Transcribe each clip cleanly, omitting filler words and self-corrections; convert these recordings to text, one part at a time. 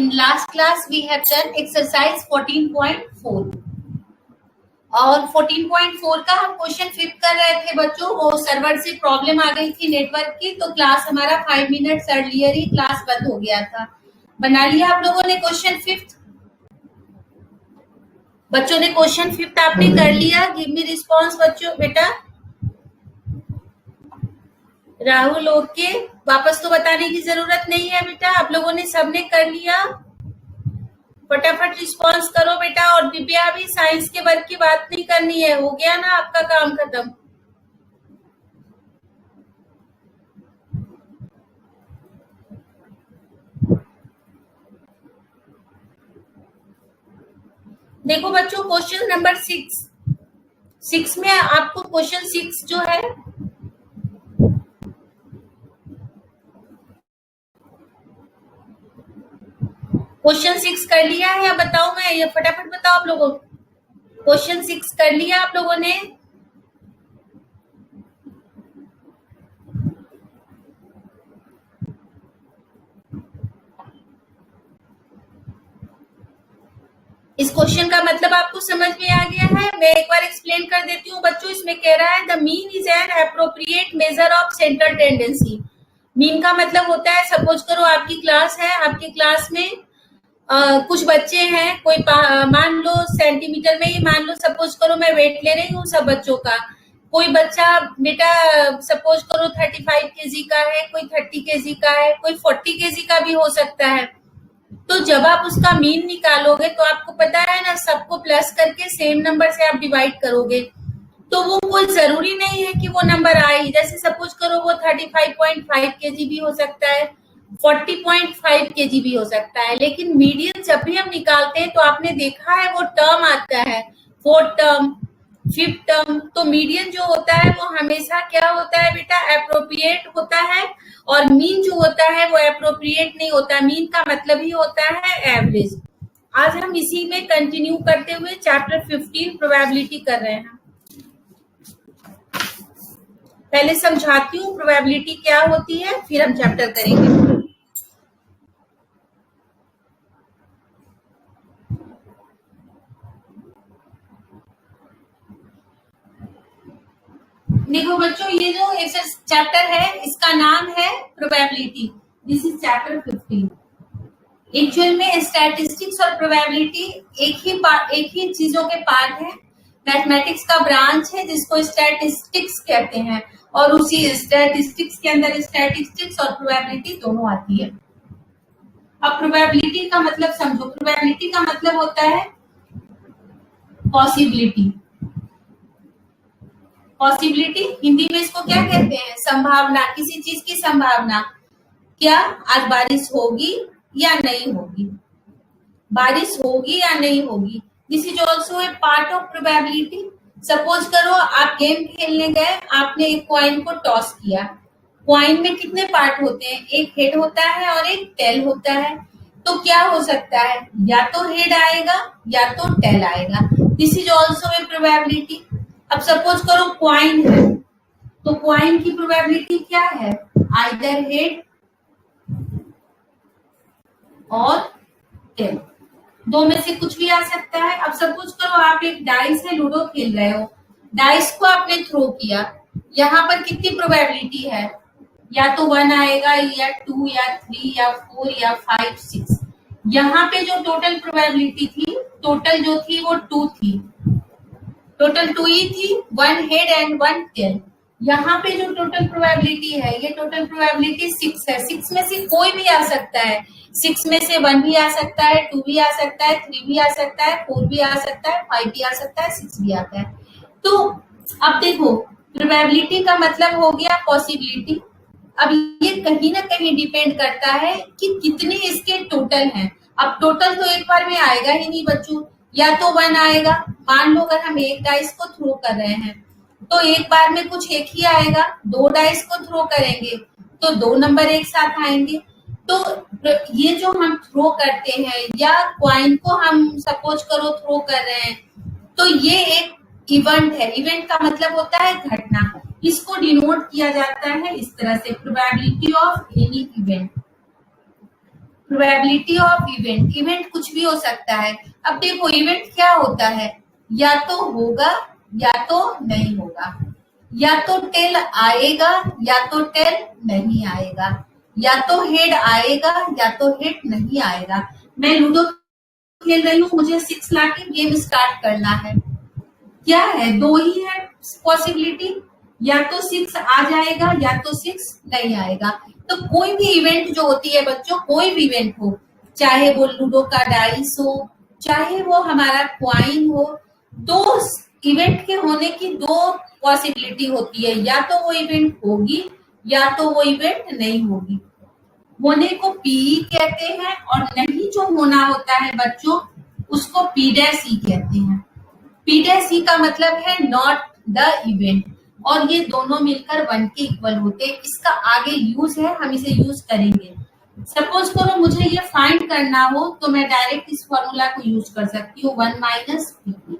In last class we have done exercise 14.4 और 14.4 का हम क्वेश्चन फिल कर रहे थे बच्चों। वो सर्वर से प्रॉब्लम आ गई थी नेटवर्क की, तो क्लास हमारा 5 मिनट्स अर्लियर ही क्लास बंद हो गया था। बना लिया आप लोगों ने क्वेश्चन फिफ्थ? बच्चों ने क्वेश्चन फिफ्थ आपने कर लिया? गिव मी रिस्पॉन्स बच्चों। बेटा राहुल ओके, वापस तो बताने की जरूरत नहीं है बेटा, आप लोगों ने सबने कर लिया। फटाफट रिस्पॉन्स करो बेटा। और दिव्या भी साइंस के वर्ग की बात नहीं करनी है, हो गया ना आपका काम खत्म। देखो बच्चों क्वेश्चन नंबर 6 में आपको क्वेश्चन 6 जो है क्वेश्चन 6 कर लिया है या बताओ? मैं ये फटाफट बताओ आप लोगों। क्वेश्चन 6 कर लिया आप लोगों ने? इस क्वेश्चन का मतलब आपको समझ में आ गया है? मैं एक बार एक्सप्लेन कर देती हूँ बच्चों। इसमें कह रहा है the mean is an appropriate measure of central tendency. Mean का मतलब होता है, सपोज करो आपकी क्लास है, आपकी क्लास में कुछ बच्चे हैं, कोई मान लो सेंटीमीटर में ही मान लो, सपोज करो मैं वेट ले रही हूँ सब बच्चों का। कोई बच्चा बेटा सपोज करो 35 केजी का है, कोई 30 केजी का है, कोई 40 केजी का भी हो सकता है। तो जब आप उसका मीन निकालोगे तो आपको पता है ना, सबको प्लस करके सेम नंबर से आप डिवाइड करोगे, तो वो कोई जरूरी नहीं है कि वो नंबर आए। जैसे सपोज करो वो 35.5 केजी भी हो सकता है, 40.5 केजी भी हो सकता है। लेकिन मीडियन जब भी हम निकालते हैं तो आपने देखा है वो टर्म आता है, 4th टर्म, 5th टर्म। तो मीडियन जो होता है वो हमेशा क्या होता है बेटा? एप्रोप्रिएट होता है। और मीन जो होता है वो एप्रोप्रिएट नहीं होता। मीन का मतलब ही होता है एवरेज। आज हम इसी में कंटिन्यू करते हुए चैप्टर 15 प्रोबेबिलिटी कर रहे हैं। पहले समझाती हूँ प्रोबेबिलिटी क्या होती है, फिर हम चैप्टर करेंगे। देखो बच्चों, ये जो चैप्टर है इसका नाम है probability. This is chapter 15। Actual में स्टैटिस्टिक्स और प्रोबेबिलिटी एक ही चीजों के पार्ट है। मैथमेटिक्स का ब्रांच है जिसको स्टैटिस्टिक्स कहते हैं, और उसी स्टैटिस्टिक्स के अंदर स्टैटिस्टिक्स और प्रोबेबिलिटी दोनों आती है। अब प्रोबेबिलिटी का मतलब समझो। प्रोबेबिलिटी का मतलब होता है पॉसिबिलिटी। पॉसिबिलिटी हिंदी में इसको क्या कहते हैं? संभावना, किसी चीज की संभावना। क्या आज बारिश होगी या नहीं होगी, बारिश होगी या नहीं होगी। This is also a part of probability. Suppose करो आप गेम खेलने गए, आपने एक कॉइन को टॉस किया। कॉइन में कितने पार्ट होते हैं? एक हेड होता है और एक टेल होता है। तो क्या हो सकता है? या तो हेड आएगा या तो टेल आएगा। This is also a probability. अब सपोज करो कॉइन है, तो कॉइन की प्रोबेबिलिटी क्या है? आइदर हेड और टेल, दो में से कुछ भी आ सकता है। अब सपोज करो आप एक डाइस है, लूडो खेल रहे हो, डाइस को आपने थ्रो किया, यहाँ पर कितनी प्रोबेबिलिटी है? या तो 1 आएगा या 2 या 3 या 4 या 5, 6। यहाँ पे जो टोटल प्रोबेबिलिटी थी, टोटल जो थी वो 2 थी, टोटल 2 ही थी, 1 हेड एंड 1 टेल। यहाँ पे जो टोटल प्रोबेबिलिटी है, ये टोटल प्रोबेबिलिटी 6 है। 6 में से कोई भी आ सकता है। 6 में से 1 भी आ सकता है, 2 भी आ सकता है, 3 भी आ सकता है, 4 भी आ सकता है, 5 भी आ सकता है, 6 भी आता है। तो अब देखो, प्रोबेबिलिटी का मतलब हो गया पॉसिबिलिटी। अब ये कहीं ना कहीं डिपेंड करता है कि कितने इसके टोटल हैं। अब टोटल तो एक बार में आएगा ही नहीं बच्चों, या तो 1 आएगा। मान लो अगर हम एक डाइस को थ्रो कर रहे हैं तो एक बार में कुछ एक ही आएगा। 2 डाइस को थ्रो करेंगे तो 2 नंबर एक साथ आएंगे। तो ये जो हम थ्रो करते हैं, या कॉइन को हम सपोज करो थ्रो कर रहे हैं, तो ये एक इवेंट है। इवेंट का मतलब होता है घटना। इसको डिनोट किया जाता है इस तरह से, probability of any event. Probability of event, event कुछ भी हो सकता है। अब देखो इवेंट क्या होता है, या तो होगा या तो नहीं होगा, या तो टेल आएगा या तो टेल नहीं आएगा, या तो हेड आएगा या तो हेड नहीं आएगा। मैं लूडो खेल रही हूँ, मुझे 6 लाके गेम स्टार्ट करना है, क्या है, दो ही है पॉसिबिलिटी, या तो 6 आ जाएगा या तो 6 नहीं आएगा। तो कोई भी इवेंट जो होती है बच्चों, कोई भी इवेंट हो, चाहे वो लूडो का डाइस हो, चाहे वो हमारा क्वाइन हो, दो इवेंट के होने की दो पॉसिबिलिटी होती है, या तो वो इवेंट होगी या तो वो इवेंट नहीं होगी। होने को पी कहते हैं और नहीं जो होना होता है बच्चों उसको पी डैश ई कहते हैं। पी डैश ई का मतलब है नॉट द इवेंट, और ये दोनों मिलकर 1 के इक्वल होते हैं। इसका आगे यूज है, हम इसे यूज करेंगे। सपोज करो मुझे ये फाइंड करना हो तो मैं डायरेक्ट इस फॉर्मूला को यूज कर सकती हूँ, 1 माइनस पी।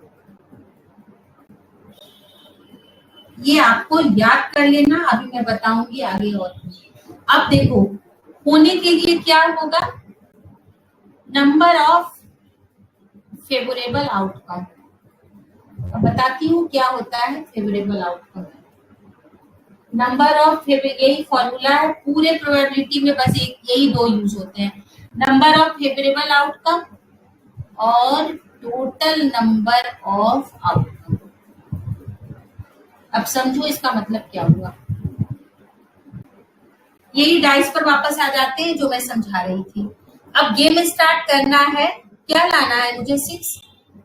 ये आपको याद कर लेना, अभी मैं बताऊंगी आगे। और अब देखो होने के लिए क्या होगा, नंबर ऑफ फेवरेबल आउटकम। अब बताती हूँ क्या होता है फेवरेबल आउटकम। नंबर ऑफ यही फॉर्मूला है पूरे प्रोबेबिलिटी में, बस यही दो यूज होते हैं, नंबर ऑफ फेवरेबल आउटकम और टोटल नंबर ऑफ आउटकम। अब समझो इसका मतलब क्या हुआ। यही डाइस पर वापस आ जाते हैं जो मैं समझा रही थी। अब गेम स्टार्ट करना है, क्या लाना है मुझे 6,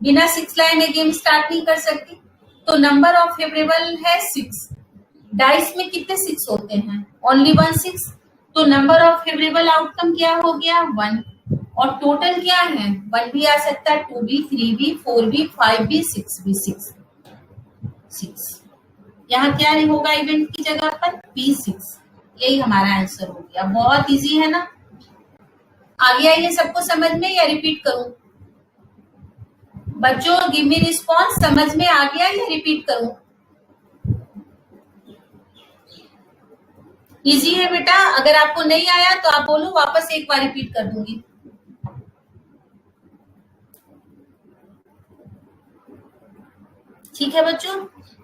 बिना 6 लाए मैं गेम स्टार्ट नहीं कर सकती। तो नंबर ऑफ फेवरेबल है 6, डाइस में कितने 6 होते हैं, ओनली 1 6, तो नंबर ऑफ फेवरेबल आउटकम क्या हो गया 1, और टोटल क्या है 1 भी आ सकता है, 2 भी, 3 भी, 4 भी, 5 भी, 6 भी, 6। यहाँ क्या होगा इवेंट की जगह पर P6, यही हमारा आंसर हो गया। बहुत इजी है ना, आ गया ये सबको समझ में या रिपीट करूं? बच्चों गिव मी रिस्पॉन्स, समझ में आ गया या रिपीट करूं? इजी है बेटा, अगर आपको नहीं आया तो आप बोलो, वापस एक बार रिपीट कर दूंगी। ठीक है बच्चों,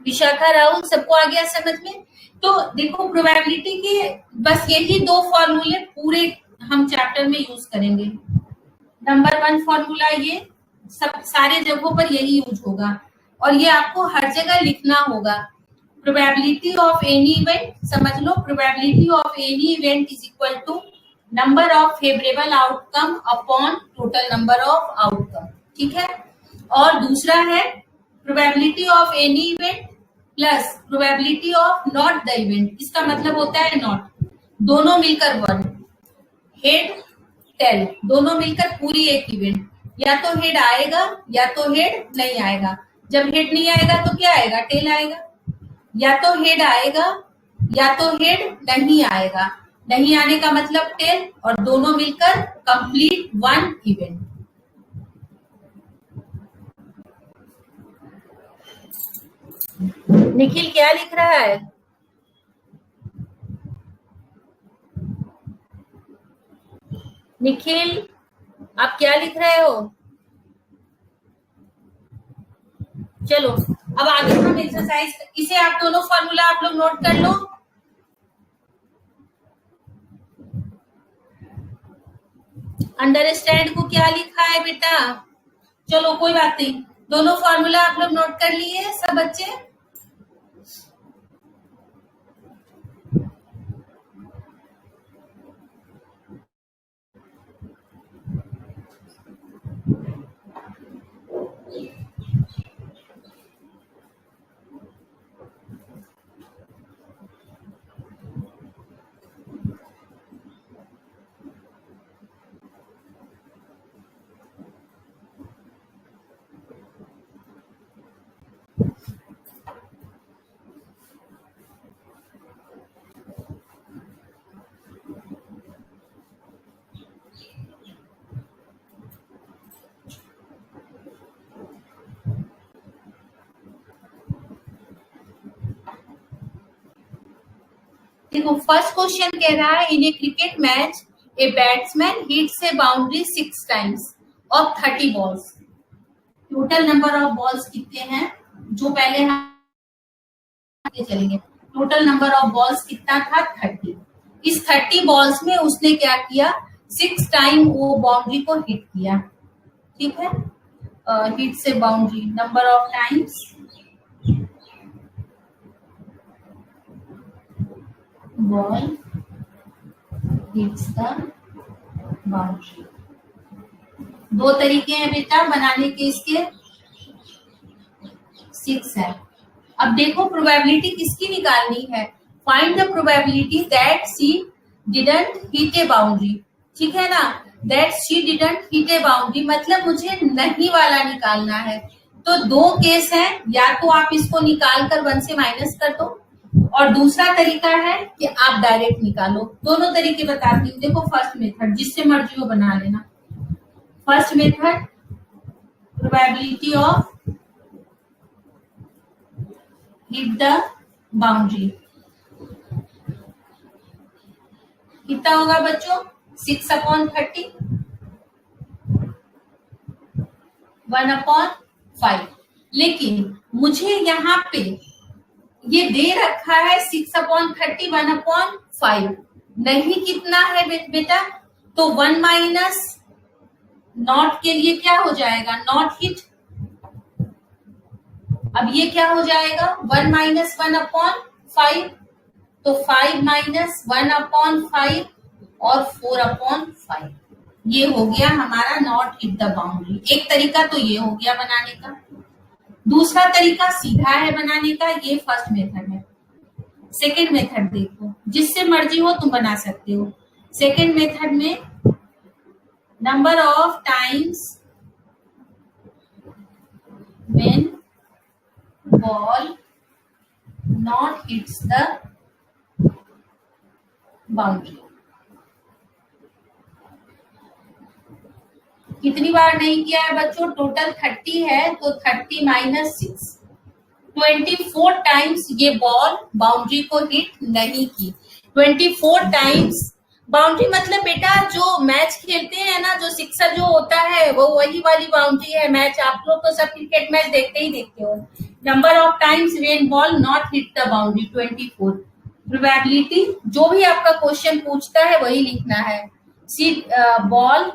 विशाखा राहुल सबको आ गया समझ में? तो देखो प्रोबेबिलिटी के बस यही दो फॉर्मूले पूरे हम चैप्टर में यूज करेंगे। नंबर 1 फॉर्मूला ये सब सारे जगहों पर यही यूज होगा, और ये आपको हर जगह लिखना होगा। प्रोबेबिलिटी ऑफ एनी इवेंट, समझ लो, probability of any event is equal to number of favourable outcome upon total number of outcome. ठीक है, और दूसरा है probability of any event plus probability of not the event. इसका मतलब होता है नॉट, दोनों मिलकर 1, हेड टेल दोनों मिलकर पूरी एक इवेंट, या तो हेड आएगा या तो हेड नहीं आएगा। जब हेड नहीं आएगा तो क्या आएगा, टेल आएगा, या तो हेड आएगा या तो हेड नहीं आएगा। नहीं आने का मतलब टेल, और दोनों मिलकर कंप्लीट 1 इवेंट। निखिल क्या लिख रहा है? निखिल आप क्या लिख रहे हो? चलो अब आगे हम एक्सरसाइज, इसे आप दोनों फॉर्मूला आप लोग नोट कर लो। अंडरस्टैंड को क्या लिखा है बेटा? चलो कोई बात नहीं, दोनों फॉर्मूला आप लोग नोट कर लिए सब बच्चे? देखो फर्स्ट क्वेश्चन कह रहा है, in a cricket match a batsman hits a boundary 6 times और 30 balls. Total number of balls कितने हैं जो पहले हम चलेंगे। टोटल नंबर ऑफ बॉल्स कितना था 30। इस 30 बॉल्स में उसने क्या किया 6 टाइम वो बाउंड्री को हिट किया। ठीक है, हिट से boundary number of times ball hits the boundary. दो तरीके हैं बेटा बनाने के इसके, 6 है। अब देखो प्रोबेबिलिटी किसकी निकालनी है, find the probability that she didn't hit A boundary. ठीक है ना, that she didn't hit A boundary मतलब मुझे नहीं वाला निकालना है। तो दो केस है, या तो आप इसको निकाल कर 1 से माइनस कर दो और दूसरा तरीका है कि आप डायरेक्ट निकालो। दोनों तरीके बताती हूँ। देखो फर्स्ट मेथड, जिससे मर्जी हो बना लेना। First method probability of hit the boundary कितना होगा बच्चों 6/30 1/5। लेकिन मुझे यहाँ पे ये दे रखा है 6/30 1/5, नहीं कितना है बेटा, तो 1 माइनस नॉट के लिए क्या हो जाएगा नॉट हिट। अब ये क्या हो जाएगा 1 माइनस 1/5, तो 5 माइनस 1/5 और 4/5 ये हो गया हमारा नॉट हिट द बाउंड्री। एक तरीका तो ये हो गया बनाने का। दूसरा तरीका सीधा है बनाने का, ये फर्स्ट मेथड है। सेकेंड मेथड देखो, जिससे मर्जी हो तुम बना सकते हो। सेकेंड मेथड में number of times when ball not hits the boundary. कितनी बार नहीं किया है बच्चों, टोटल 30 है तो 30 माइनस 6 24 टाइम्स ये बॉल बाउंड्री को हिट नहीं की। 24 टाइम्स बाउंड्री मतलब बेटा जो मैच खेलते हैं ना, जो सिक्सर जो होता है वो वही वाली बाउंड्री है। मैच आप लोग तो सब क्रिकेट मैच देखते ही देखते हो। Number of times when ball not hit the boundary 24। Probability जो भी आपका क्वेश्चन पूछता है वही लिखना है। She ball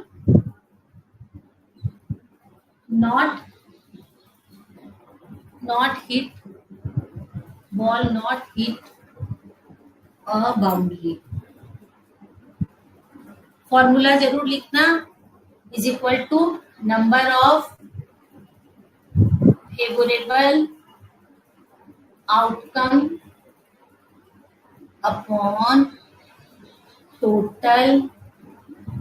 not hit a boundary। Formula जरूर लिखना, is equal to number of favourable outcome upon total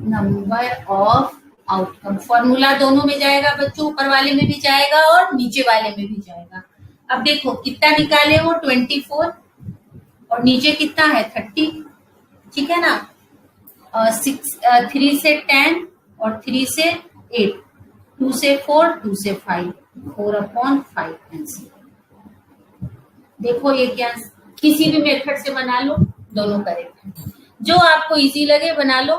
number of outcome. Formula दोनों में जाएगा बच्चों, ऊपर वाले में भी जाएगा और नीचे वाले में भी जाएगा। अब देखो कितना निकाले हो 24 और नीचे कितना है 30। ठीक है ना, 3 से 10 और 3 से 8, 2 से 4, 2 से 5, 4/5 आंसर। देखो ये क्या, किसी भी मेथड से बना लो, दोनों करेक्ट है। जो आपको इजी लगे बना लो।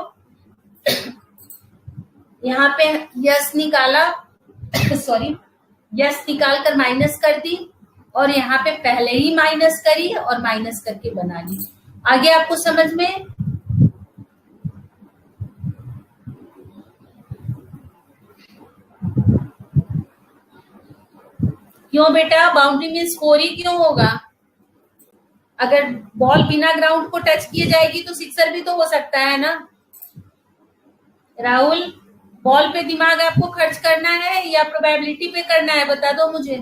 यहाँ पे यस निकाला सॉरी यस निकाल कर माइनस कर दी और यहाँ पे पहले ही माइनस करी और माइनस करके बना ली। आगे आपको समझ में, क्यों बेटा बाउंड्री में स्कोर ही क्यों होगा? अगर बॉल बिना ग्राउंड को टच किए जाएगी तो सिक्सर भी तो हो सकता है ना। राहुल, बॉल पे दिमाग आपको खर्च करना है या प्रोबेबिलिटी पे करना है, बता दो मुझे।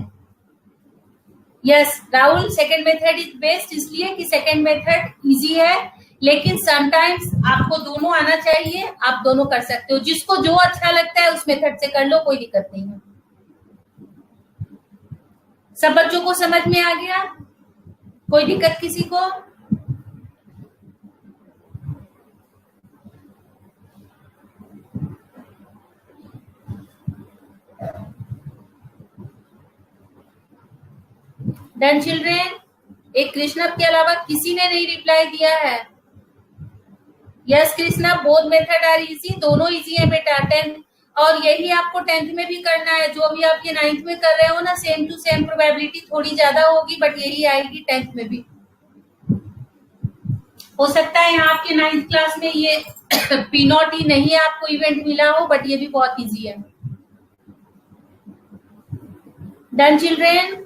Yes Rahul, second method is best, इसलिए कि सेकंड मेथड इजी है, लेकिन समटाइम्स आपको दोनों आना चाहिए। आप दोनों कर सकते हो, जिसको जो अच्छा लगता है उस मेथड से कर लो, कोई दिक्कत नहीं है। सब बच्चों को समझ में आ गया? कोई दिक्कत किसी को? Done children? एक कृष्णप के अलावा किसी ने नहीं रिप्लाई दिया है। Yes Krishna, both method are easy, दोनों इजी है बेटा। 10 और यही आपको 10th में भी करना है, जो अभी आपके 9th में कर रहे हो ना, सेम टू सेम प्रोबेबिलिटी थोड़ी ज्यादा होगी बट यही आएगी 10th में भी। हो सकता है यहाँ आपके 9th क्लास में ये P0 ही नहीं आपको इवेंट मिला हो, बट ये भी बहुत इजी है। Done children?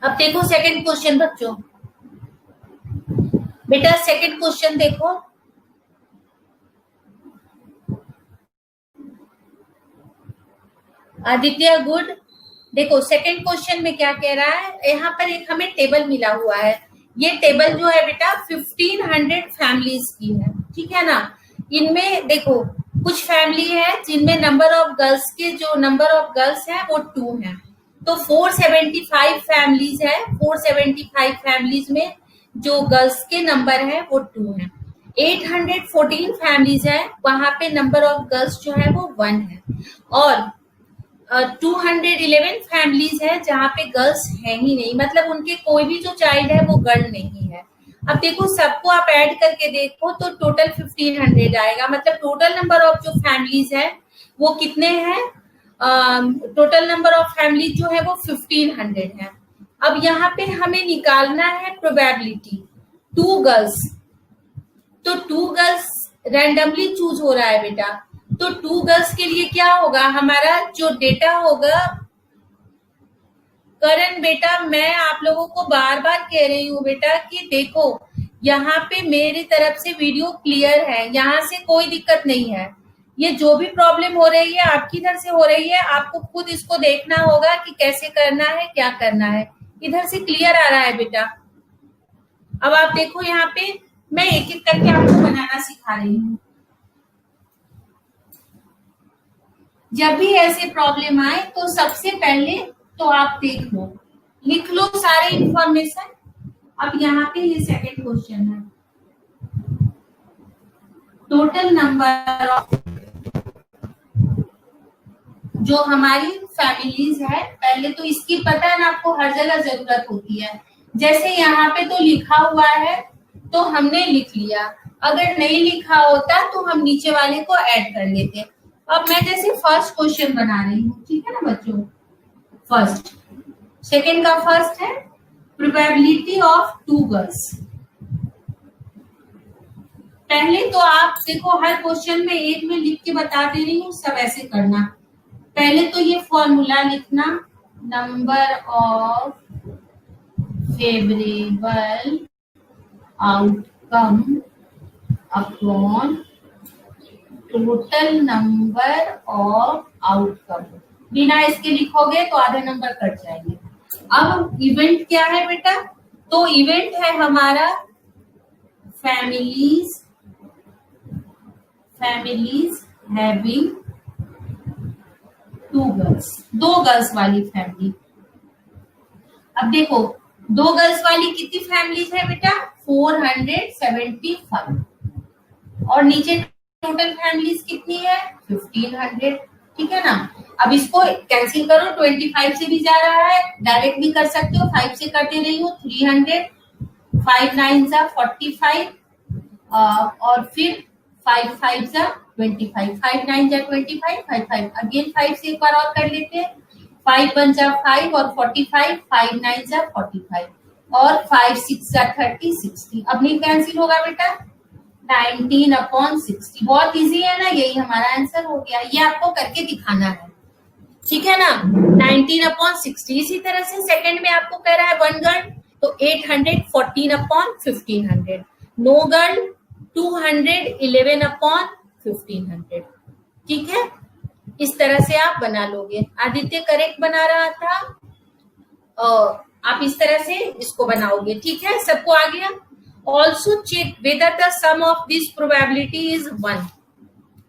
अब देखो सेकंड क्वेश्चन बच्चों, बेटा सेकंड क्वेश्चन देखो। आदित्य गुड। देखो सेकंड क्वेश्चन में क्या कह रहा है, यहाँ पर एक हमें टेबल मिला हुआ है। ये टेबल जो है बेटा 1500 फैमिलीज की है, ठीक है ना। इनमें देखो कुछ फैमिली है जिनमें नंबर ऑफ गर्ल्स के जो नंबर ऑफ गर्ल्स है वो 2 है, तो 475 फैमिलीज है। 475 फैमिलीज में जो गर्ल्स के नंबर है वो 2 है। 814 फैमिलीज है, वहां पे नंबर ऑफ गर्ल्स जो है वो 1 है। और 211 फैमिलीज है जहाँ पे गर्ल्स है ही नहीं, मतलब उनके कोई भी जो चाइल्ड है वो गर्ल नहीं है। अब देखो सबको आप ऐड करके देखो तो टोटल 1500 आएगा, मतलब टोटल नंबर ऑफ जो फैमिलीज है वो कितने हैं, टोटल नंबर ऑफ फैमिली जो है वो 1500 है। अब यहाँ पे हमें निकालना है प्रोबेबिलिटी 2 गर्ल्स, तो 2 गर्ल्स रैंडमली चूज हो रहा है बेटा। तो 2 गर्ल्स के लिए क्या होगा, हमारा जो डेटा होगा। करण बेटा मैं आप लोगों को बार बार कह रही हूँ बेटा कि देखो यहाँ पे मेरी तरफ से वीडियो क्लियर है, यहाँ से कोई दिक्कत नहीं है। ये जो भी प्रॉब्लम हो रही है आपकी इधर से हो रही है, आपको खुद इसको देखना होगा कि कैसे करना है, क्या करना है। इधर से क्लियर आ रहा है बेटा। अब आप देखो यहाँ पे मैं एक एक करके आपको बनाना सिखा रही हूँ। जब भी ऐसे प्रॉब्लम आए तो सबसे पहले तो आप देख लो, लिख लो सारे इंफॉर्मेशन। अब यहाँ पे ये सेकंड क्वेश्चन है, टोटल नंबर ऑफ जो हमारी फैमिलीज है। पहले तो इसकी पता है ना आपको, हर जगह जरूरत होती है। जैसे यहाँ पे तो लिखा हुआ है तो हमने लिख लिया, अगर नहीं लिखा होता तो हम नीचे वाले को ऐड कर लेते। अब मैं जैसे फर्स्ट क्वेश्चन बना रही हूँ, ठीक है ना बच्चों। फर्स्ट सेकेंड का फर्स्ट है प्रोबेबिलिटी ऑफ 2 गर्ल्स। पहले तो आप देखो हर क्वेश्चन में एक में लिख के बता दे रही हूँ, सब ऐसे करना। पहले तो ये फॉर्मूला लिखना, number of favourable outcome upon total number of outcome. बिना इसके लिखोगे तो आधे नंबर कट जाएंगे। अब इवेंट क्या है बेटा, तो इवेंट है हमारा फैमिलीज हैविंग 2 गर्ल्स, 2 गर्ल्स वाली फैमिली। अब देखो 2 गर्ल्स वाली कितनी फैमिलीज है बेटा, 475। और नीचे टोटल फैमिलीज कितनी है, 1500, ठीक है ना। अब इसको कैंसिल करो, 25 से भी जा रहा है, डायरेक्ट भी कर सकते हो, 5 से कर दे रही हूँ, 300, 5 9 जा 45, और फिर 5 5 जा 25, 5 9 जा 25, 5 5 अगेन 5 से एक बार और कर लेते हैं, 5 1 जा 5 और 45, 5 9 जा 45 और 5 6 जा 30, 60। अब नहीं कैंसिल होगा बेटा, 19/60। बहुत इजी है ना, यही हमारा आंसर हो गया। ये आपको करके दिखाना है, ठीक है ना, 19/60। इसी तरह से सेकंड में आपको कह रहा है 1 गर्ल, तो 814/1500, नो गर्ल 211/1500, ठीक है। इस तरह से आप बना लोगे। आदित्य करेक्ट बना रहा था, आप इस तरह से इसको बनाओगे, ठीक है। सबको आ गया। Also check whether the sum of this probability is 1।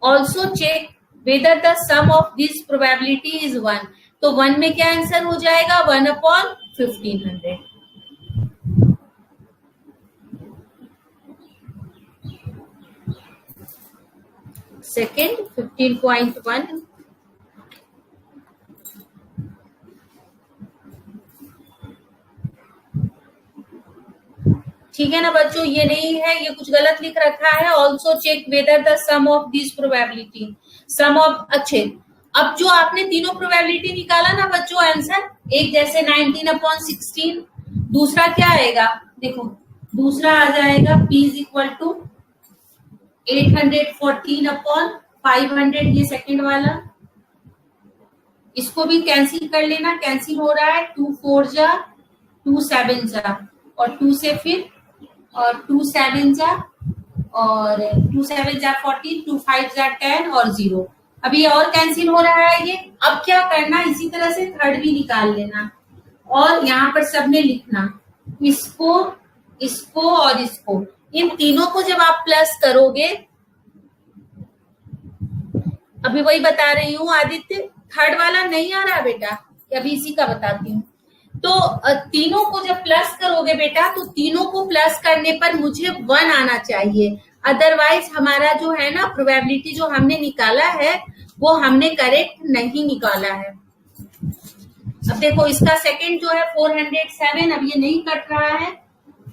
Also check whether the sum of this probability is 1। तो 1 में क्या आंसर हो जाएगा, 1/1500। सेकेंड 15.1, ठीक है ना बच्चों, ये नहीं है, ये कुछ गलत लिख रखा है। Also check whether the sum of this probability, sum of, अच्छे। अब जो आपने तीनों प्रोबेबिलिटी निकाला ना बच्चों आंसर, एक जैसे 19/16, दूसरा क्या आएगा, देखो दूसरा आ जाएगा P इज इक्वल टू 814/500, ये सेकेंड वाला। इसको भी कैंसिल कर लेना, कैंसिल हो रहा है, 2 4 जा 2 7 जा और 2 से फिर और 2 7 जा और 2 7 जा 40, 2 5 जा 10 और 0। अभी और कैंसिल हो रहा है ये। अब क्या करना, इसी तरह से थर्ड भी निकाल लेना और यहाँ पर सबने लिखना, इसको इसको और इसको, इन तीनों को जब आप प्लस करोगे, अभी वही बता रही हूँ आदित्य, थर्ड वाला नहीं आ रहा बेटा, अभी इसी का बताती हूँ। तो तीनों को जब प्लस करोगे बेटा, तो तीनों को प्लस करने पर मुझे 1 आना चाहिए, अदरवाइज हमारा जो है ना प्रोबेबिलिटी जो हमने निकाला है वो हमने करेक्ट नहीं निकाला है। अब देखो इसका सेकंड जो है 407, अब ये नहीं कट रहा है,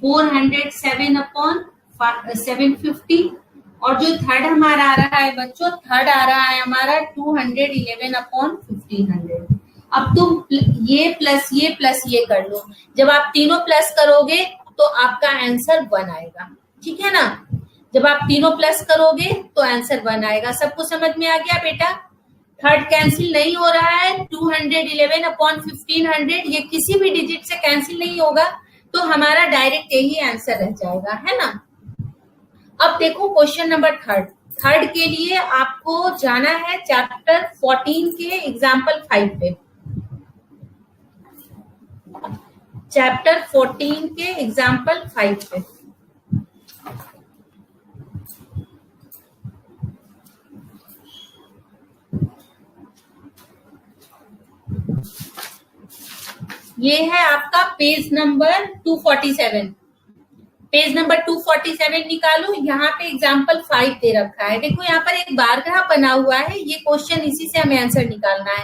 407/750, और जो थर्ड हमारा आ रहा है बच्चों, थर्ड आ रहा है हमारा 211/1500। अब तुम ये प्लस ये कर लो, जब आप तीनों प्लस करोगे तो आपका आंसर 1 आएगा, ठीक है ना। जब आप तीनों प्लस करोगे तो आंसर 1 आएगा। सबको समझ में आ गया बेटा। थर्ड कैंसिल नहीं हो रहा है, 211/1500 ये किसी भी डिजिट से कैंसिल नहीं होगा, तो हमारा डायरेक्ट यही आंसर रह जाएगा, है ना। अब देखो क्वेश्चन नंबर थर्ड के लिए आपको जाना है चैप्टर 14 के एग्जाम्पल 5 पे। चैप्टर 14 के एग्जाम्पल 5 पे। ये है आपका पेज नंबर 247। पेज नंबर 247 निकालो, यहाँ पे एग्जाम्पल 5 दे रखा है। देखो यहाँ पर एक बार ग्राफ बना हुआ है, ये क्वेश्चन इसी से हमें आंसर निकालना है।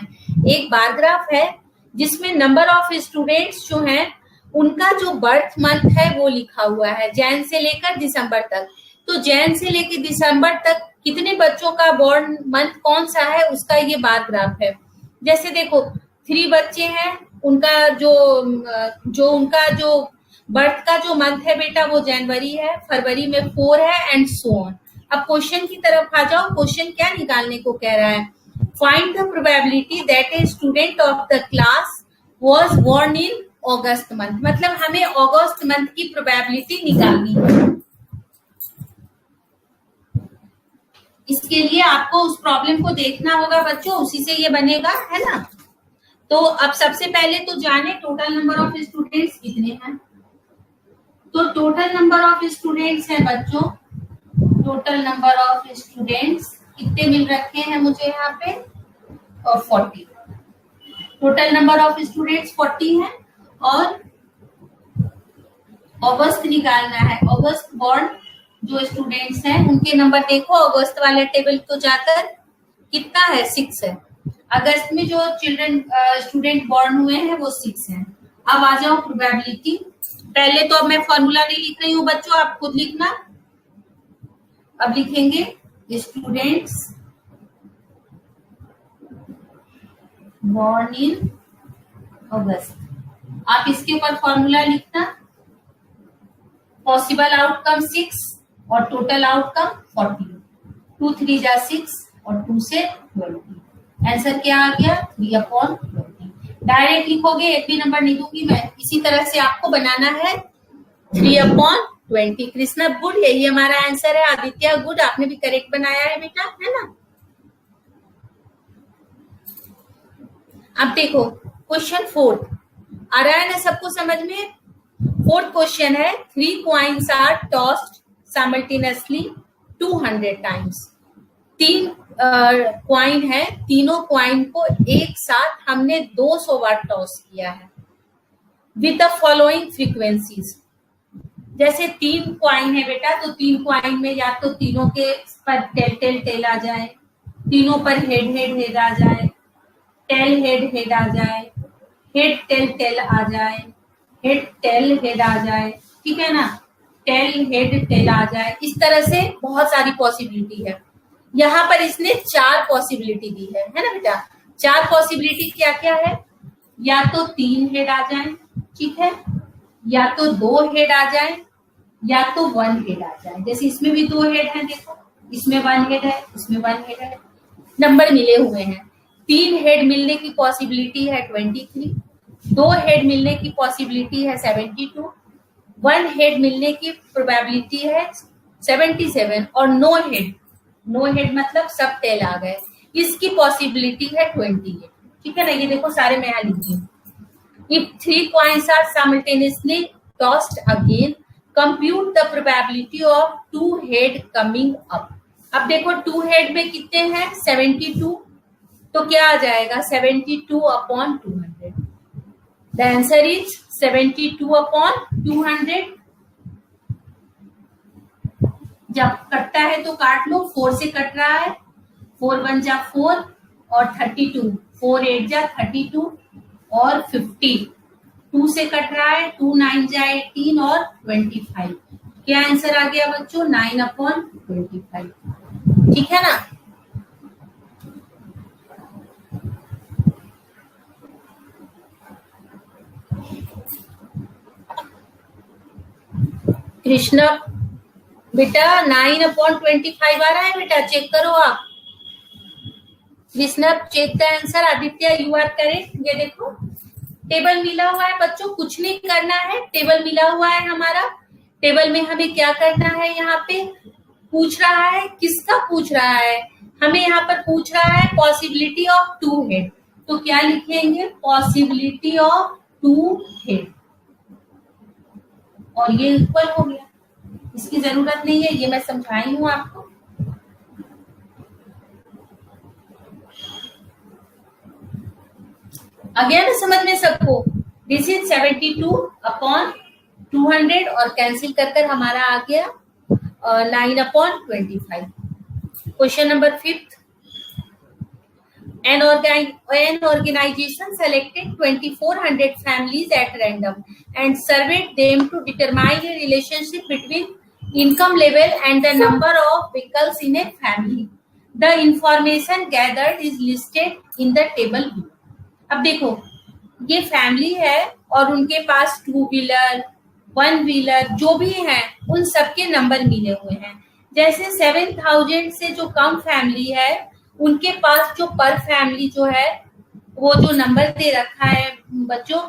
एक बार ग्राफ है जिसमें नंबर ऑफ स्टूडेंट्स जो हैं उनका जो बर्थ मंथ है वो लिखा हुआ है, जैन से लेकर दिसंबर तक। तो जैन से लेकर दिसंबर तक कितने बच्चों का बॉर्न मंथ कौन सा है, उसका ये बार ग्राफ है। जैसे देखो 3 बच्चे हैं, उनका जो उनका जो बर्थ का जो मंथ है बेटा वो जनवरी है, फरवरी में 4 है एंड सो ऑन। अब क्वेश्चन की तरफ आ जाओ। क्वेश्चन क्या निकालने को कह रहा है, find the probability that a student of the class was born in August month. मतलब हमें अगस्त मंथ की प्रोबेबिलिटी निकालनी है। इसके लिए आपको उस प्रॉब्लम को देखना होगा बच्चों, उसी से ये बनेगा, है ना। तो अब सबसे पहले तो जाने टोटल नंबर ऑफ स्टूडेंट्स कितने हैं। तो टोटल नंबर ऑफ स्टूडेंट्स है बच्चों, टोटल नंबर ऑफ स्टूडेंट्स कितने मिल रखे हैं मुझे यहाँ पे, और 40। टोटल नंबर ऑफ स्टूडेंट्स 40 है और अगस्त निकालना है। अगस्त बॉर्न जो स्टूडेंट्स हैं उनके नंबर देखो, अगस्त वाले टेबल को जाकर कितना है, 6 है। अगस्त में जो चिल्ड्रन स्टूडेंट बॉर्न हुए हैं वो 6 हैं। अब आ जाओ प्रोबेबिलिटी। पहले तो अब मैं फॉर्मूला नहीं लिख रही हूँ बच्चों, आप खुद लिखना। अब लिखेंगे स्टूडेंट्स बॉर्न इन अगस्त। आप इसके ऊपर फॉर्मूला लिखना, पॉसिबल आउटकम 6 और टोटल आउटकम 40, 2 3 जा 6 और 2 से 20। आंसर क्या आ गया? 3/20। डायरेक्ट लिखोगे, एक भी नंबर नहीं दूंगी मैं, इसी तरह से आपको बनाना है 3/20। कृष्णा गुड, यही हमारा आंसर है। आदित्य गुड, आपने भी करेक्ट बनाया है बेटा, है ना। अब देखो क्वेश्चन 4 आ रहा है ना सबको समझ में। 4th क्वेश्चन है, 3 coins are tossed simultaneously 200 times। 3 coin है, तीनों क्वाइन को एक साथ हमने 200 बार टॉस किया है विद द फॉलोइंग फ्रीक्वेंसीज। जैसे 3 क्वाइन है बेटा, तो 3 क्वाइन में या तो तीनों के पर टेल टेल टेल आ जाए, तीनों पर हेड हेड हेड आ जाए, टेल हेड हेड आ जाए, हेड टेल टेल आ जाए, हेड टेल हेड आ जाए, ठीक है ना, टेल हेड टेल आ जाए। इस तरह से बहुत सारी पॉसिबिलिटी है। यहाँ पर इसने 4 पॉसिबिलिटी दी है ना बेटा। 4 पॉसिबिलिटी क्या क्या है? या तो 3 हेड आ जाए, ठीक है, या तो 2 हेड आ जाए, या तो 1 हेड आ जाए। जैसे इसमें भी 2 हेड है, देखो इसमें 1 हेड है, इसमें 1 हेड है, नंबर मिले हुए हैं। 3 हेड मिलने की पॉसिबिलिटी है 23, 2 हेड मिलने की पॉसिबिलिटी है 72, 1 हेड मिलने की प्रोबेबिलिटी है 77 और नो हेड मतलब सब टेल आ गए, इसकी पॉसिबिलिटी है 28। ठीक है ना, ये देखो सारे मैं यहाँ लिखी हूँ। If 3 coins are simultaneously tossed again, compute the probability of 2 head coming up। अब देखो 2 हेड में कितने हैं? 72, तो क्या आ जाएगा? 72/200। The answer is 72/200। जब कटता है तो काट लो, 4 से कट रहा है, 4 1 जा 4 और 32, 4 8 जा 32 और 50, 2 से कट रहा है, 2 9 जा 18 और 25। क्या आंसर आ गया बच्चों? 9/25। ठीक है ना। कृष्णा बेटा 9/25 आ रहा है बेटा, चेक करो आप। Krishna check the answer. Aditya you are correct. ये देखो टेबल मिला हुआ है बच्चों, कुछ नहीं करना है, टेबल मिला हुआ है हमारा। टेबल में हमें क्या करना है? यहाँ पे पूछ रहा है, किसका पूछ रहा है? हमें यहाँ पर पूछ रहा है पॉसिबिलिटी ऑफ 2 हेड, तो क्या लिखेंगे? पॉसिबिलिटी ऑफ 2 हेड, और ये इक्वल हो गया। इसकी जरूरत नहीं है, ये मैं समझाई हूं आपको। आ गया ना समझ में सबको? दिस इज 72/200 और कैंसिल कर हमारा आ गया 9/25। Question number 5। An organization selected 2400 families at random and surveyed them to determine a relationship between income level and the number of vehicles in a family. The information gathered is listed in the table below. अब देखो ये family है और उनके पास 2 wheeler 1 wheeler जो भी है उन सबके नंबर मिले हुए हैं। जैसे 7000 से जो कम फैमिली है उनके पास जो पर फैमिली जो है वो जो नंबर दे रखा है बच्चों,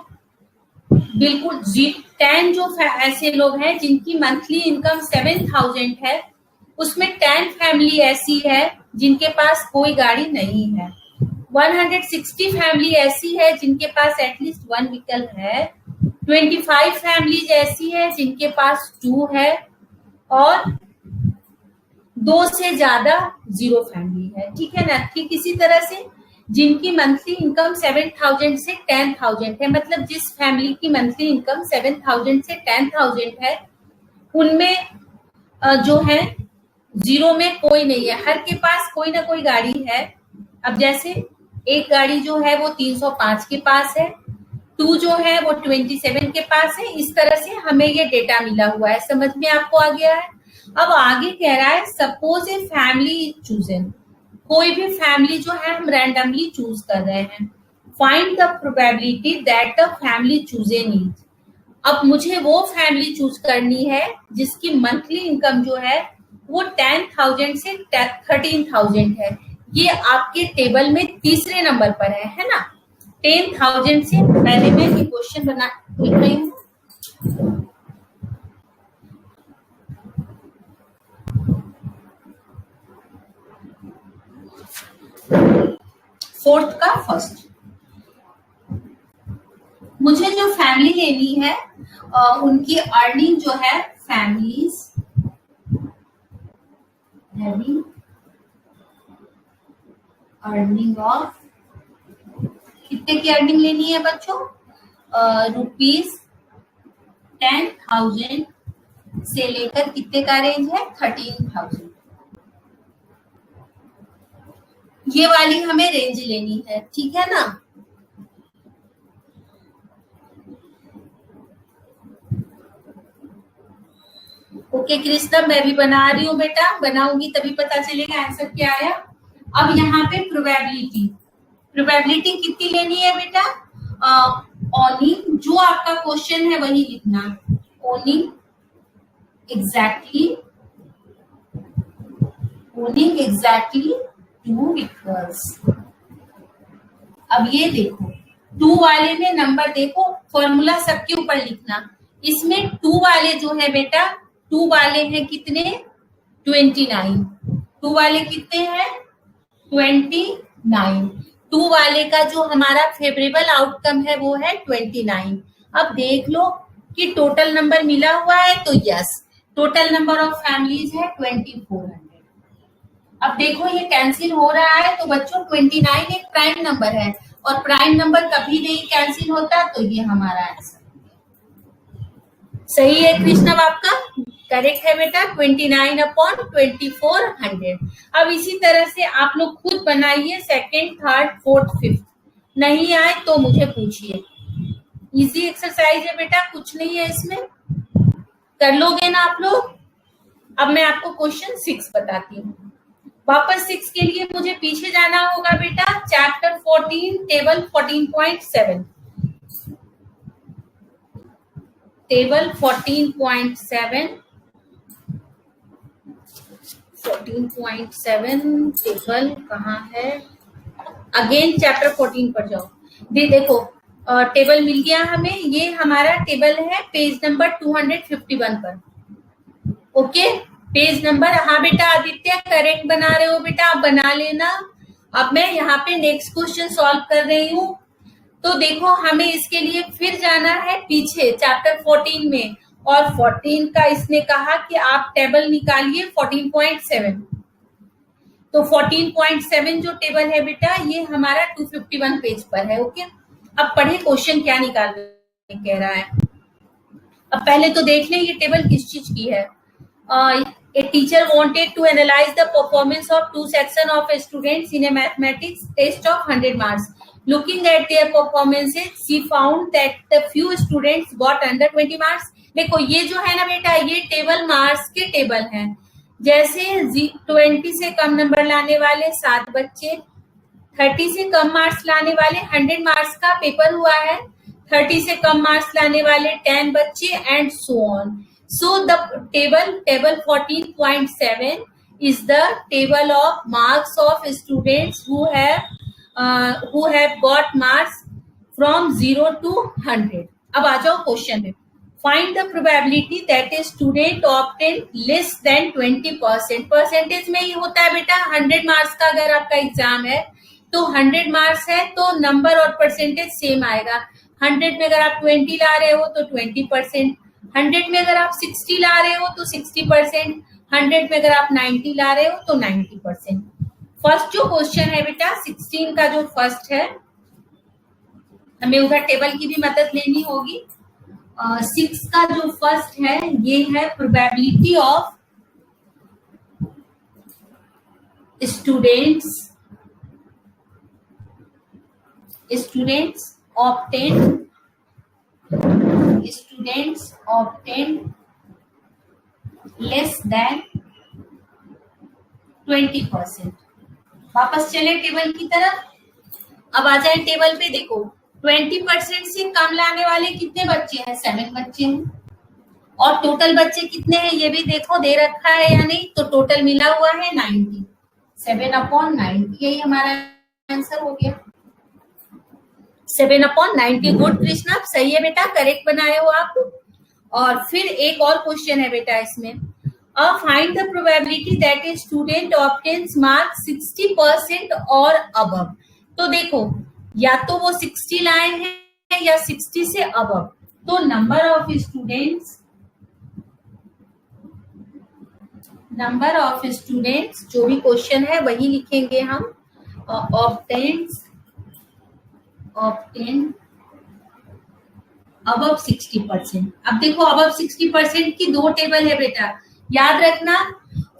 बिल्कुल 10 जो ऐसे लोग हैं जिनकी मंथली इनकम 7000 है, उसमें 10 फैमिली ऐसी है जिनके पास कोई गाड़ी नहीं है। 160 फैमिली ऐसी है जिनके पास एटलीस्ट 1 व्हीकल है। 25 फैमिलीज ऐसी है जिनके पास 2 है और 2 से ज्यादा 0 फैमिली है। ठीक है ना। ठीक इसी तरह से जिनकी मंथली इनकम 7000 से 10000 है, मतलब जिस फैमिली की मंथली इनकम 7000 से 10000 है उनमें जो है 0 में कोई नहीं है, हर के पास कोई ना कोई गाड़ी है। अब जैसे एक गाड़ी जो है वो 305 के पास है, 2 जो है वो 27 के पास है। इस तरह से हमें ये डेटा मिला हुआ है। समझ में आपको आ गया है? अब आगे कह रहा है suppose a family is chosen, कोई भी फैमिली जो है हम रैंडमली चूज कर रहे हैं। Find the probability that a family choose a need. अब मुझे वो फैमिली चूज करनी है जिसकी मंथली इनकम जो है वो 10,000 से 13,000 है। ये आपके टेबल में तीसरे नंबर पर है ना। 10,000 से पहले मैं ये क्वेश्चन बना लिख रही हूँ। फोर्थ का फर्स्ट, मुझे जो फैमिली लेनी है उनकी अर्निंग जो है, फैमिलीज हैविंग अर्निंग ऑफ, कितने की अर्निंग लेनी है बच्चों? ₹10,000 से लेकर कितने का रेंज है? 13,000। ये वाली हमें रेंज लेनी है, ठीक है ना। ओके कृष्णा, मैं भी बना रही हूँ बेटा, बनाऊंगी तभी पता चलेगा आंसर क्या आया। अब यहाँ पे प्रोबेबिलिटी कितनी लेनी है बेटा? ओनिंग, जो आपका क्वेश्चन है वही लिखना, ओनिंग एग्जैक्टली 2 विकल्स। अब ये देखो 2 वाले में नंबर देखो, फॉर्मूला सबके ऊपर लिखना। इसमें 2 वाले जो है बेटा, 2 वाले हैं कितने? 29। 2 वाले कितने हैं? 29। 2 वाले का जो हमारा फेवरेबल आउटकम है वो है 29। अब देख लो कि टोटल नंबर मिला हुआ है, तो yes, total number of families है 2400। अब देखो ये कैंसिल हो रहा है, तो बच्चों 29 एक प्राइम नंबर है और प्राइम नंबर कभी नहीं कैंसिल होता, तो ये हमारा आंसर सही है। कृष्णा आपका करेक्ट है बेटा, 29/2400। अब इसी तरह से आप लोग खुद बनाइए, सेकंड, थर्ड, फोर्थ, फिफ्थ। नहीं आए तो मुझे पूछिए, इजी एक्सरसाइज है बेटा, कुछ नहीं है इसमें, कर लोगे ना आप लोग। अब मैं आपको क्वेश्चन 6 बताती हूँ। वापस 6 के लिए मुझे पीछे जाना होगा बेटा, चैप्टर 14 टेबल 14.7। टेबल 14.7 टेबल कहाँ है? अगेन चैप्टर 14 पर जाओ। देखो टेबल मिल गया हमें, ये हमारा टेबल है पेज नंबर 251 पर। ओके, पेज नंबर, हाँ बेटा आदित्य करेक्ट बना रहे हो बेटा, आप बना लेना। अब मैं यहाँ पे नेक्स्ट क्वेश्चन सॉल्व कर रही हूँ। तो देखो हमें इसके लिए फिर जाना है पीछे चैप्टर 14 में, और 14 का इसने कहा कि आप टेबल निकालिए 14.7। तो 14.7 जो टेबल है बेटा, ये हमारा 251 पेज पर है। ओके, अब पढ़े क्वेश्चन क्या निकालने कह रहा है। अब पहले तो देख लें ये टेबल किस चीज की है। A teacher wanted to analyze the performance of 2 sections of students in a mathematics test of 100 marks. Looking at their performances, she found that the few students got under 20 marks. देखो ये जो है ना बेटा, ये टेबल मार्क्स के table हैं। जैसे 20 से कम नंबर लाने वाले 7 बच्चे, 30 से कम मार्क्स लाने वाले, 100 मार्क्स का पेपर हुआ है, 30 से कम मार्क्स लाने वाले 10 बच्चे, and so on. So the table 14.7 is the table of marks of students who have got marks from 0 to 100. अब आ जाओ क्वेश्चन में। Find the probability that a student obtained less than 20%. Percentage में ये होता है बेटा, 100 मार्क्स का अगर आपका एग्जाम है तो 100 मार्क्स है तो नंबर और परसेंटेज सेम आएगा। 100 में अगर आप 20 ला रहे हो तो 20%, 100 में अगर आप 60 ला रहे हो तो 60%, 100 में अगर आप 90 ला रहे हो तो 90%। फर्स्ट जो क्वेश्चन है बेटा 16 का जो फर्स्ट है, हमें उधर टेबल की भी मदद लेनी होगी। 6 का जो फर्स्ट है ये है probability of students obtained less than 20%। वापस चले टेबल की तरफ। अब आ जाए टेबल पे, देखो 20% से कम लाने वाले कितने बच्चे हैं? 7 बच्चे हैं। और टोटल बच्चे कितने हैं ये भी देखो, दे रखा है या नहीं, तो टोटल मिला हुआ है 90। 7/90, यही हमारा आंसर हो गया। 7/90। गुड कृष्णा, सही है बेटा, करेक्ट बनाए हो आप। और फिर एक और क्वेश्चन है बेटा इसमें, find the probability that a student obtains mark 60% और अबव। तो देखो, या तो वो 60 लाए हैं या 60 से अबव, तो नंबर ऑफ स्टूडेंट्स जो भी क्वेश्चन है वही लिखेंगे हम, ऑब्टेन अबव 60%। अब देखो अबव 60% की दो टेबल है बेटा, याद रखना,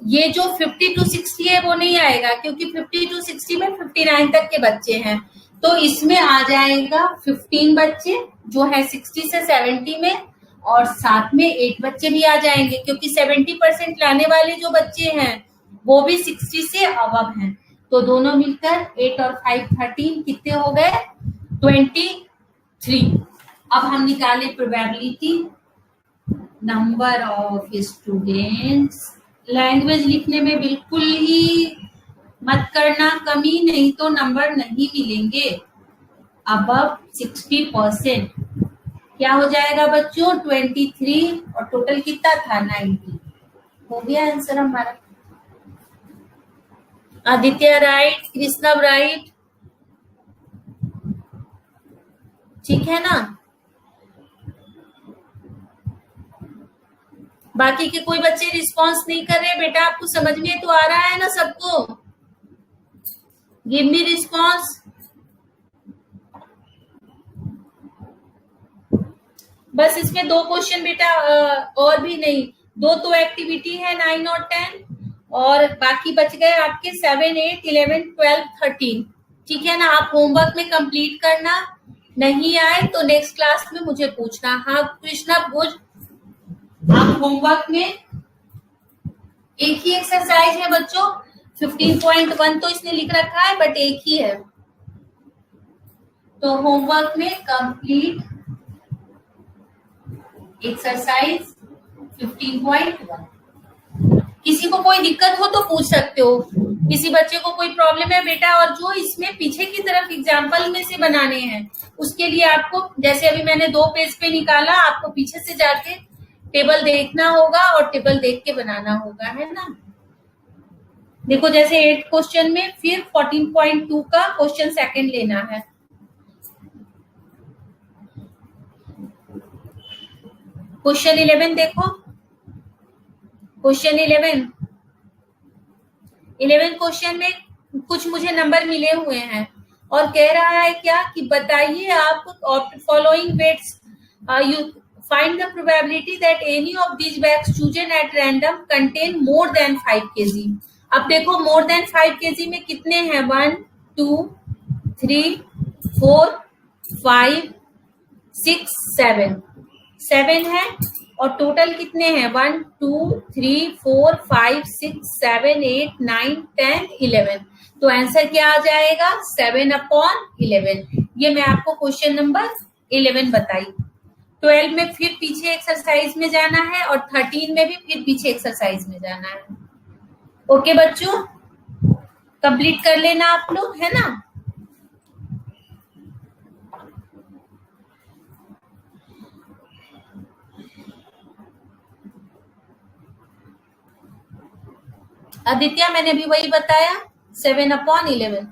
ये जो 50 to 60 है वो नहीं आएगा, क्योंकि 50 to 60 में 59 तक के बच्चे हैं, तो इसमें आ जाएगा 15 बच्चे जो है 60 से 70 में, और साथ में 8 बच्चे भी आ जाएंगे, क्योंकि 70% लाने वाले जो बच्चे हैं वो भी 60 से अबव हैं। तो दोनों मिलकर 8 और 5 13, कितने हो गए? 23। अब हम निकाले probability, number of students. Language लिखने में बिल्कुल ही मत करना कमी, नहीं तो नंबर नहीं मिलेंगे। अबव 60%, क्या हो जाएगा बच्चों? 23, और टोटल कितना था? 90। हो गया आंसर हमारा। आदित्य राइट, कृष्णा राइट, ठीक है ना? बाकी के कोई बच्चे रिस्पॉन्स नहीं कर रहे बेटा, आपको समझ में तो आ रहा है ना सबको? Give me response. बस इसमें 2 क्वेश्चन बेटा, और भी नहीं, 2 तो एक्टिविटी है 9 और 10, और बाकी बच गए आपके 7, 8, 11, 12, 13। ठीक है ना? आप होमवर्क में कंप्लीट करना, नहीं आए तो नेक्स्ट क्लास में मुझे पूछना। हाँ कृष्णा भोज, आप होमवर्क में एक ही एक्सरसाइज है बच्चों, 15.1 तो इसने लिख रखा है, बट एक ही है, तो होमवर्क में कंप्लीट एक्सरसाइज 15.1। किसी को कोई दिक्कत हो तो पूछ सकते हो, किसी बच्चे को कोई प्रॉब्लम है बेटा, और जो इसमें पीछे की तरफ एग्जाम्पल में से बनाने हैं उसके लिए आपको, जैसे अभी मैंने 2 पेज पे निकाला, आपको पीछे से जाके टेबल देखना होगा और टेबल देख के बनाना होगा, है ना? देखो जैसे 8 क्वेश्चन में फिर 14.2 का क्वेश्चन सेकंड लेना है। क्वेश्चन 11 देखो, क्वेश्चन 11 क्वेश्चन में कुछ मुझे नंबर मिले हुए हैं, और कह रहा है क्या कि बताइए आप following weights, you find the probability that any of these bags chosen at random contain more than 5 kg। अब देखो मोर देन 5 kg में कितने हैं? 1 2 3 4 5 6 7 है, और टोटल कितने हैं? 1 2 3 4 5 6 7 8 9 10 11। तो आंसर क्या आ जाएगा? 7/11। ये मैं आपको क्वेश्चन नंबर 11 बताई। 12 में फिर पीछे एक्सरसाइज में जाना है, और 13 में भी फिर पीछे एक्सरसाइज में जाना है। ओके बच्चों, कंप्लीट कर लेना आप लोग, है ना? आदित्य मैंने भी वही बताया, 7/11।